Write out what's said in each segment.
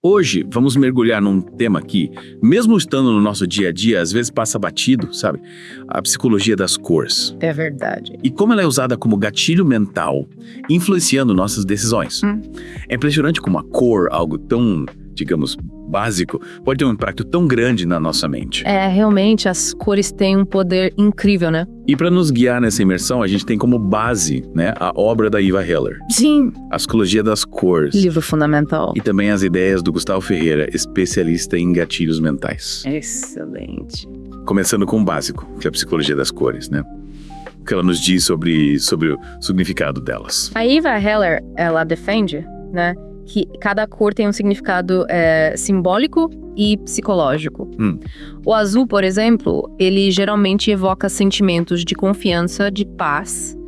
Hoje, vamos mergulhar num tema que, mesmo estando no nosso dia a dia, às vezes passa batido, sabe? A psicologia das cores. É verdade. E como ela é usada como gatilho mental, influenciando nossas decisões. É impressionante como a cor, algo tão, digamos, básico, pode ter um impacto tão grande na nossa mente. Realmente, as cores têm um poder incrível, né? E para nos guiar nessa imersão, a gente tem como base, né, a obra da Eva Heller, Sim. A Psicologia das Cores. Livro fundamental. E também as ideias do Gustavo Ferreira, especialista em gatilhos mentais. Excelente. Começando com o básico, que é a Psicologia das Cores, né? O que ela nos diz sobre o significado delas. A Eva Heller, ela defende, né, que cada cor tem um significado simbólico e psicológico. O azul, por exemplo, ele geralmente evoca sentimentos de confiança, de paz.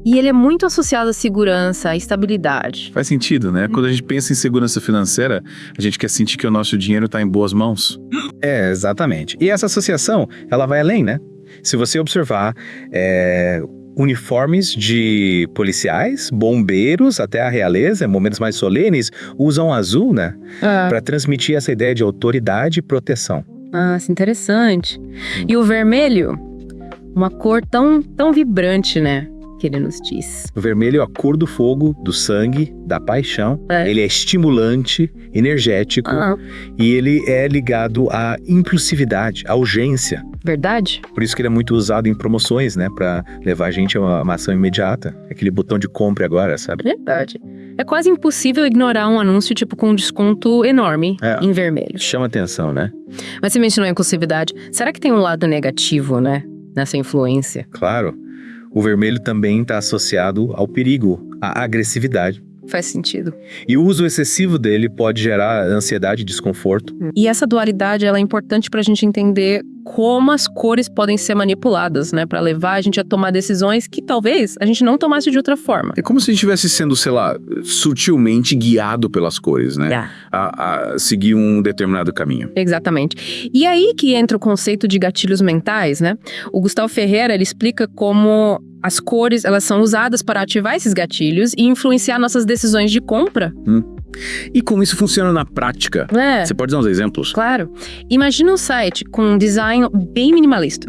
E ele é muito associado à segurança, à estabilidade. Faz sentido, né? Quando a gente pensa em segurança financeira, a gente quer sentir que o nosso dinheiro está em boas mãos. Exatamente. E essa associação, ela vai além, né? Se você observar, uniformes de policiais, bombeiros, até a realeza, em momentos mais solenes, usam azul, né? Para transmitir essa ideia de autoridade e proteção. Isso é interessante. E o vermelho, uma cor tão vibrante, né? Que ele nos diz. O vermelho é a cor do fogo, do sangue, da paixão. Ele é estimulante, energético e ele é ligado à impulsividade, à urgência. Verdade? Por isso que ele é muito usado em promoções, né? Pra levar a gente a uma ação imediata. Aquele botão de compra agora, sabe? Verdade. É quase impossível ignorar um anúncio tipo com um desconto enorme em vermelho. Chama atenção, né? Mas você mencionou a impulsividade. Será que tem um lado negativo, né? Nessa influência? Claro. O vermelho também está associado ao perigo, à agressividade. Faz sentido. E o uso excessivo dele pode gerar ansiedade e desconforto. E essa dualidade, ela é importante para a gente entender como as cores podem ser manipuladas, né? Para levar a gente a tomar decisões que talvez a gente não tomasse de outra forma. É como se a gente estivesse sendo, sei lá, sutilmente guiado pelas cores, né? A seguir um determinado caminho. Exatamente. E aí que entra o conceito de gatilhos mentais, né? O Gustavo Ferreira, ele explica como as cores, elas são usadas para ativar esses gatilhos e influenciar nossas decisões de compra. E como isso funciona na prática? Você pode dar uns exemplos? Claro. Imagina um site com um design bem minimalista,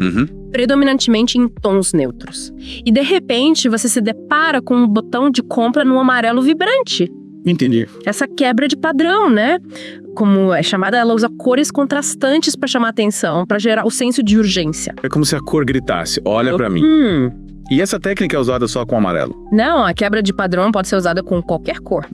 predominantemente em tons neutros. E de repente você se depara com um botão de compra no amarelo vibrante. Entendi. Essa quebra de padrão, né? Como é chamada, ela usa cores contrastantes para chamar atenção, para gerar o senso de urgência. É como se a cor gritasse, olha pra mim. E essa técnica é usada só com amarelo? Não, a quebra de padrão pode ser usada com qualquer cor.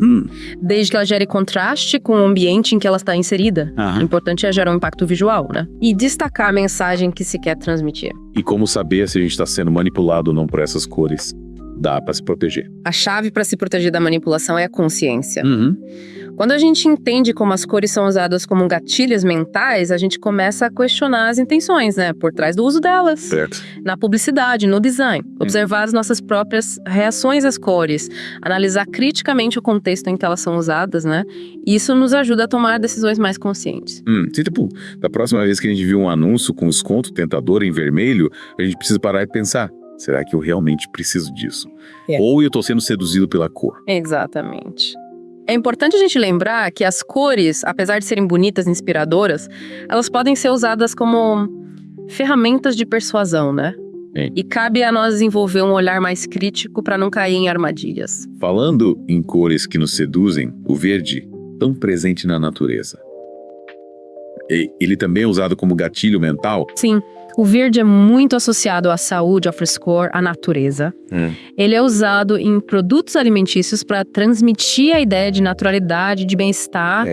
Desde que ela gere contraste com o ambiente em que ela está inserida. O importante é gerar um impacto visual, né? E destacar a mensagem que se quer transmitir. E como saber se a gente está sendo manipulado ou não por essas cores? Dá para se proteger. A chave para se proteger da manipulação é a consciência. Quando a gente entende como as cores são usadas como gatilhos mentais, a gente começa a questionar as intenções, né? Por trás do uso delas. Certo. Na publicidade, no design. Observar as nossas próprias reações às cores. Analisar criticamente o contexto em que elas são usadas, né? Isso nos ajuda a tomar decisões mais conscientes. Tipo, da próxima vez que a gente viu um anúncio com desconto tentador em vermelho, a gente precisa parar e pensar, será que eu realmente preciso disso? Ou eu tô sendo seduzido pela cor? Exatamente. É importante a gente lembrar que as cores, apesar de serem bonitas e inspiradoras, elas podem ser usadas como ferramentas de persuasão, né? E cabe a nós desenvolver um olhar mais crítico para não cair em armadilhas. Falando em cores que nos seduzem, o verde, tão presente na natureza. Ele também é usado como gatilho mental? Sim. O verde é muito associado à saúde, ao frescor, à natureza. Ele é usado em produtos alimentícios para transmitir a ideia de naturalidade, de bem-estar.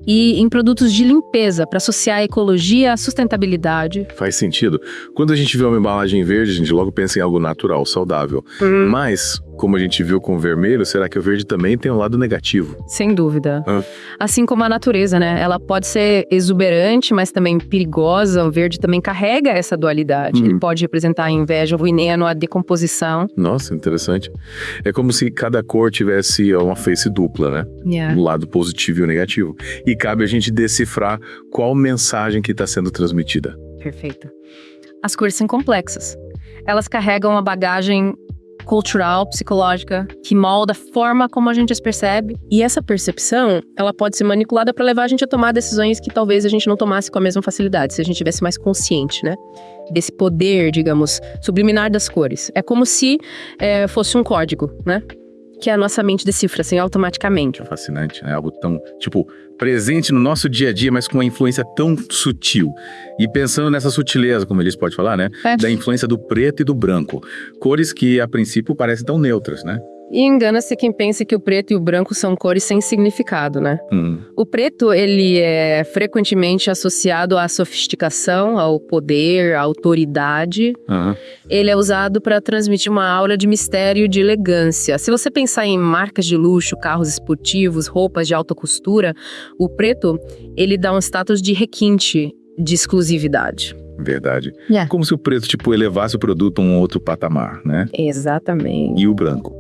E em produtos de limpeza, para associar a ecologia à sustentabilidade. Faz sentido. Quando a gente vê uma embalagem verde, a gente logo pensa em algo natural, saudável. Mas, como a gente viu com o vermelho, será que o verde também tem um lado negativo? Sem dúvida. Assim como a natureza, né? Ela pode ser exuberante, mas também perigosa. O verde também carrega essa dualidade. Ele pode representar a inveja, o veneno, a decomposição. Nossa, interessante. É como se cada cor tivesse uma face dupla, né? Um lado positivo e o negativo. E cabe a gente decifrar qual mensagem que está sendo transmitida. Perfeito. As cores são complexas. Elas carregam uma bagagem cultural, psicológica, que molda a forma como a gente as percebe. E essa percepção, ela pode ser manipulada para levar a gente a tomar decisões que talvez a gente não tomasse com a mesma facilidade, se a gente tivesse mais consciente, né? Desse poder, digamos, subliminar das cores. É como se fosse um código, né? Que a nossa mente decifra, assim, automaticamente. Fascinante, né? Algo tão, presente no nosso dia a dia, mas com uma influência tão sutil. E pensando nessa sutileza, como eles podem falar, né? Da influência do preto e do branco. Cores que, a princípio, parecem tão neutras, né? E engana-se quem pensa que o preto e o branco são cores sem significado, né? O preto, ele é frequentemente associado à sofisticação, ao poder, à autoridade. Ele é usado para transmitir uma aura de mistério e de elegância. Se você pensar em marcas de luxo, carros esportivos, roupas de alta costura, o preto, ele dá um status de requinte, de exclusividade. Verdade. Como se o preto, elevasse o produto a um outro patamar, né? Exatamente. E o branco?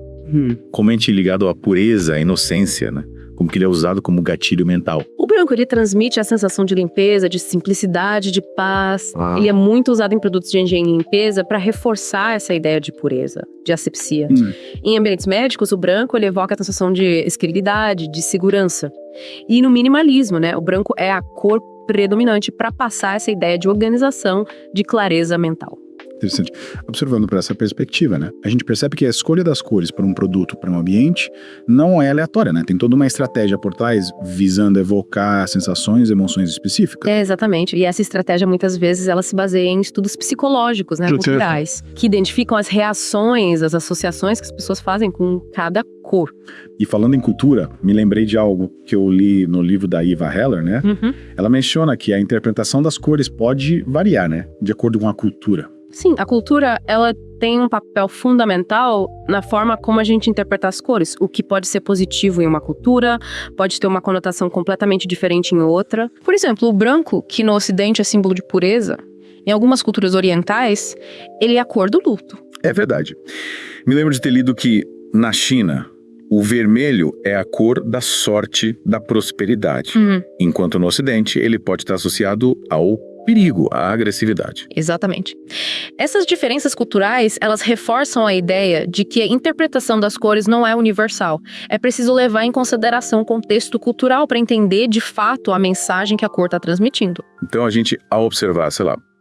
Comente ligado à pureza, à inocência, né? Como que ele é usado como gatilho mental. O branco, ele transmite a sensação de limpeza, de simplicidade, de paz. Ele é muito usado em produtos de higiene e limpeza para reforçar essa ideia de pureza, de asepsia. Em ambientes médicos, o branco, ele evoca a sensação de esterilidade, de segurança. E no minimalismo, né? O branco é a cor predominante para passar essa ideia de organização, de clareza mental. Interessante. Observando por essa perspectiva, né? A gente percebe que a escolha das cores para um produto, para um ambiente, não é aleatória, né? Tem toda uma estratégia por trás visando evocar sensações, emoções específicas. Exatamente. E essa estratégia, muitas vezes, ela se baseia em estudos psicológicos, né? Culturais, que identificam as reações, as associações que as pessoas fazem com cada cor. E falando em cultura, me lembrei de algo que eu li no livro da Eva Heller, né? Ela menciona que a interpretação das cores pode variar, né? De acordo com a cultura. Sim, a cultura, ela tem um papel fundamental na forma como a gente interpreta as cores. O que pode ser positivo em uma cultura, pode ter uma conotação completamente diferente em outra. Por exemplo, o branco, que no Ocidente é símbolo de pureza, em algumas culturas orientais, ele é a cor do luto. É verdade. Me lembro de ter lido que, na China, o vermelho é a cor da sorte, da prosperidade. Enquanto no Ocidente, ele pode estar associado ao perigo, à agressividade. Exatamente. Essas diferenças culturais, elas reforçam a ideia de que a interpretação das cores não é universal. É preciso levar em consideração o contexto cultural para entender, de fato, a mensagem que a cor está transmitindo. Então a gente, ao observar,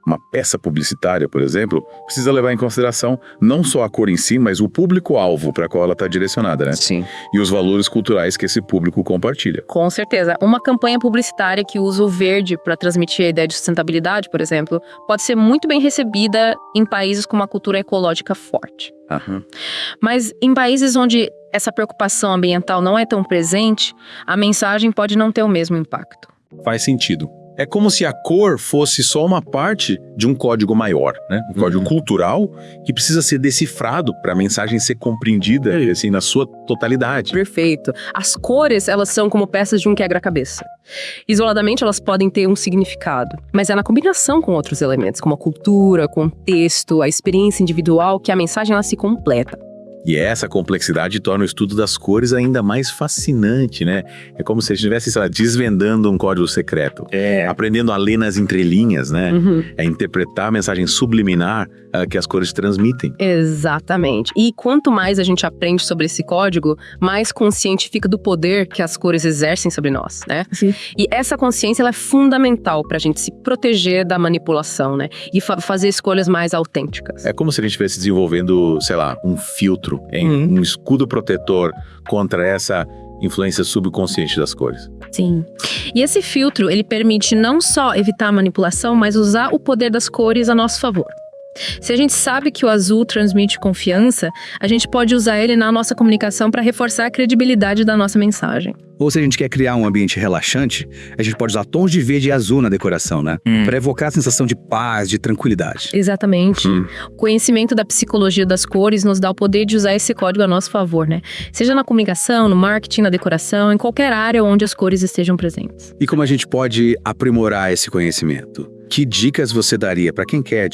uma peça publicitária, por exemplo, precisa levar em consideração não só a cor em si, mas o público-alvo para qual ela está direcionada, né? Sim. E os valores culturais que esse público compartilha. Com certeza. Uma campanha publicitária que usa o verde para transmitir a ideia de sustentabilidade, por exemplo, pode ser muito bem recebida em países com uma cultura ecológica forte. Mas em países onde essa preocupação ambiental não é tão presente, a mensagem pode não ter o mesmo impacto. Faz sentido. É como se a cor fosse só uma parte de um código maior, né? Um código cultural que precisa ser decifrado para a mensagem ser compreendida, assim, na sua totalidade. Perfeito. As cores, elas são como peças de um quebra-cabeça. Isoladamente, elas podem ter um significado, mas é na combinação com outros elementos, como a cultura, contexto, a experiência individual, que a mensagem ela se completa. E essa complexidade torna o estudo das cores ainda mais fascinante, né? É como se a gente estivesse, desvendando um código secreto. Aprendendo a ler nas entrelinhas, né? É interpretar a mensagem subliminar que as cores transmitem. Exatamente. E quanto mais a gente aprende sobre esse código, mais consciente fica do poder que as cores exercem sobre nós, né? Sim. E essa consciência, ela é fundamental pra gente se proteger da manipulação, né? E fazer escolhas mais autênticas. É como se a gente estivesse desenvolvendo, um filtro, um escudo protetor contra essa influência subconsciente das cores. Sim. E esse filtro, ele permite não só evitar a manipulação, mas usar o poder das cores a nosso favor. Se a gente sabe que o azul transmite confiança, a gente pode usar ele na nossa comunicação para reforçar a credibilidade da nossa mensagem. Ou se a gente quer criar um ambiente relaxante, a gente pode usar tons de verde e azul na decoração, né? Para evocar a sensação de paz, de tranquilidade. Exatamente. O conhecimento da psicologia das cores nos dá o poder de usar esse código a nosso favor, né? Seja na comunicação, no marketing, na decoração, em qualquer área onde as cores estejam presentes. E como a gente pode aprimorar esse conhecimento? Que dicas você daria para quem quer,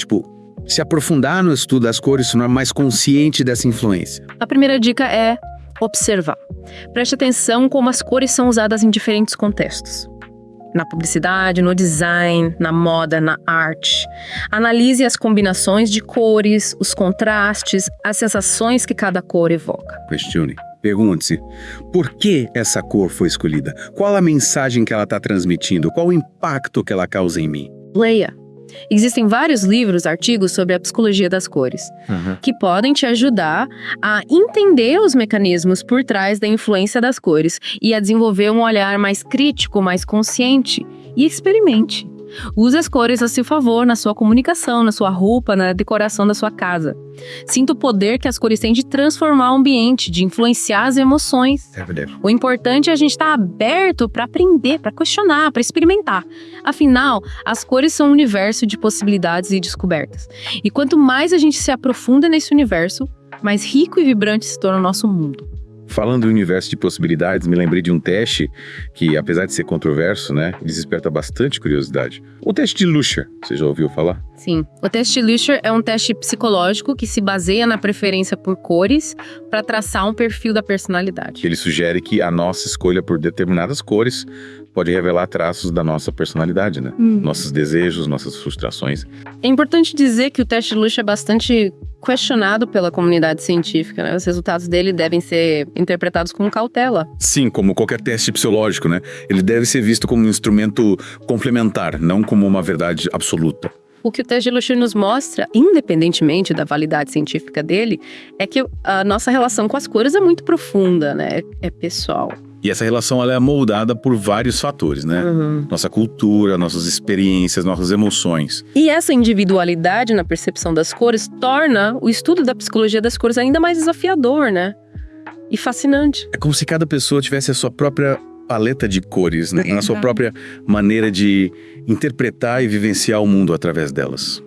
se aprofundar no estudo das cores, se tornar mais consciente dessa influência? A primeira dica é observar. Preste atenção como as cores são usadas em diferentes contextos. na publicidade, no design, na moda, na arte. Analise as combinações de cores, os contrastes, as sensações que cada cor evoca. Questione. Pergunte-se, por que essa cor foi escolhida? Qual a mensagem que ela está transmitindo? Qual o impacto que ela causa em mim? Leia. Existem vários livros, artigos sobre a psicologia das cores, que podem te ajudar a entender os mecanismos por trás da influência das cores e a desenvolver um olhar mais crítico, mais consciente. E experimente. Use as cores a seu favor na sua comunicação, na sua roupa, na decoração da sua casa. Sinta o poder que as cores têm de transformar o ambiente, de influenciar as emoções. O importante é a gente estar aberto para aprender, para questionar, para experimentar. Afinal, as cores são um universo de possibilidades e descobertas. E quanto mais a gente se aprofunda nesse universo, mais rico e vibrante se torna o nosso mundo. Falando do universo de possibilidades, me lembrei de um teste que, apesar de ser controverso, né, desperta bastante curiosidade. O teste de Lusher, você já ouviu falar? Sim. O teste de Lusher é um teste psicológico que se baseia na preferência por cores para traçar um perfil da personalidade. Ele sugere que a nossa escolha por determinadas cores pode revelar traços da nossa personalidade, né? Nossos desejos, nossas frustrações. É importante dizer que o teste de Lusher é bastante questionado pela comunidade científica, né? Os resultados dele devem ser interpretados com cautela. Sim, como qualquer teste psicológico, né? Ele deve ser visto como um instrumento complementar, não como uma verdade absoluta. O que o teste de Lusher nos mostra, independentemente da validade científica dele, é que a nossa relação com as cores é muito profunda, né? É pessoal. E essa relação ela é moldada por vários fatores, né? Nossa cultura, nossas experiências, nossas emoções. E essa individualidade na percepção das cores torna o estudo da psicologia das cores ainda mais desafiador, né? E fascinante. É como se cada pessoa tivesse a sua própria paleta de cores, né? A sua própria maneira de interpretar e vivenciar o mundo através delas.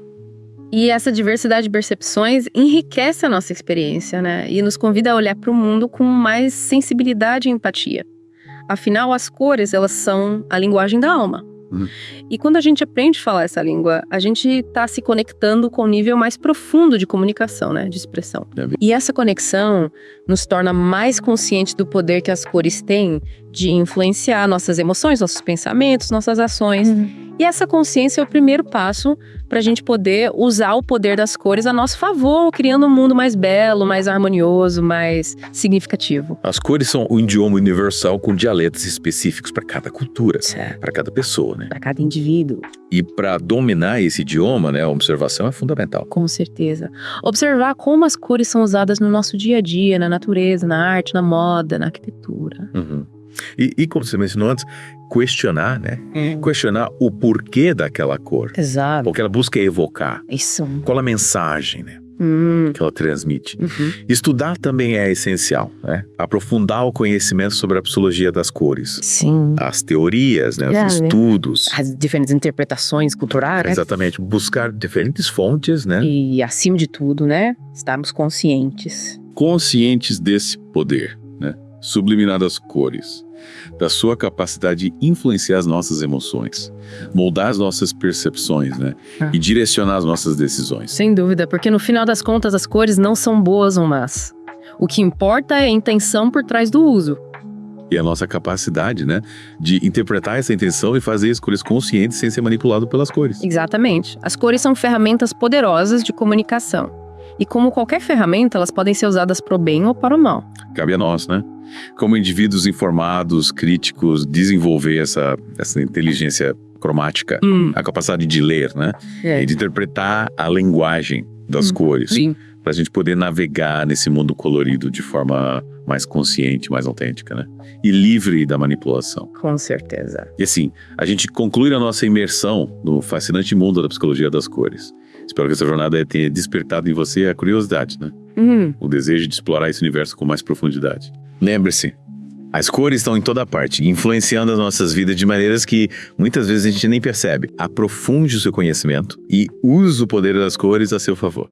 E essa diversidade de percepções enriquece a nossa experiência, né? E nos convida a olhar para o mundo com mais sensibilidade e empatia. Afinal, as cores, elas são a linguagem da alma. E quando a gente aprende a falar essa língua, a gente está se conectando com um nível mais profundo de comunicação, né? De expressão. E essa conexão nos torna mais conscientes do poder que as cores têm de influenciar nossas emoções, nossos pensamentos, nossas ações. E essa consciência é o primeiro passo para a gente poder usar o poder das cores a nosso favor, criando um mundo mais belo, mais harmonioso, mais significativo. As cores são um idioma universal com dialetos específicos para cada cultura, para cada pessoa, né? Para cada indivíduo. E para dominar esse idioma, né, a observação é fundamental. Com certeza. Observar como as cores são usadas no nosso dia a dia, na natureza, na arte, na moda, na arquitetura. E como você mencionou antes, questionar, né? Questionar o porquê daquela cor. Exato. O que ela busca evocar. Isso. Qual a mensagem, né? Que ela transmite. Estudar também é essencial, né? Aprofundar o conhecimento sobre a psicologia das cores. Sim. As teorias, né? Os estudos. As diferentes interpretações culturais. Exatamente. Buscar diferentes fontes, né? E, acima de tudo, né? Estarmos conscientes. Conscientes desse poder, né? Subliminar das cores, da sua capacidade de influenciar as nossas emoções, moldar as nossas percepções, né? E direcionar as nossas decisões. Sem dúvida, porque no final das contas as cores não são boas ou más. O que importa é a intenção por trás do uso. E a nossa capacidade, né, de interpretar essa intenção e fazer escolhas conscientes sem ser manipulado pelas cores. Exatamente. As cores são ferramentas poderosas de comunicação. E como qualquer ferramenta, elas podem ser usadas para o bem ou para o mal. Cabe a nós, né? Como indivíduos informados, críticos, desenvolver essa inteligência cromática, a capacidade de ler, né? E de interpretar a linguagem das cores. Para a gente poder navegar nesse mundo colorido de forma mais consciente, mais autêntica, né? E livre da manipulação. Com certeza. E assim, a gente conclui a nossa imersão no fascinante mundo da psicologia das cores. Espero que essa jornada tenha despertado em você a curiosidade, né? O desejo de explorar esse universo com mais profundidade. Lembre-se, as cores estão em toda parte, influenciando as nossas vidas de maneiras que muitas vezes a gente nem percebe. Aprofunde o seu conhecimento e use o poder das cores a seu favor.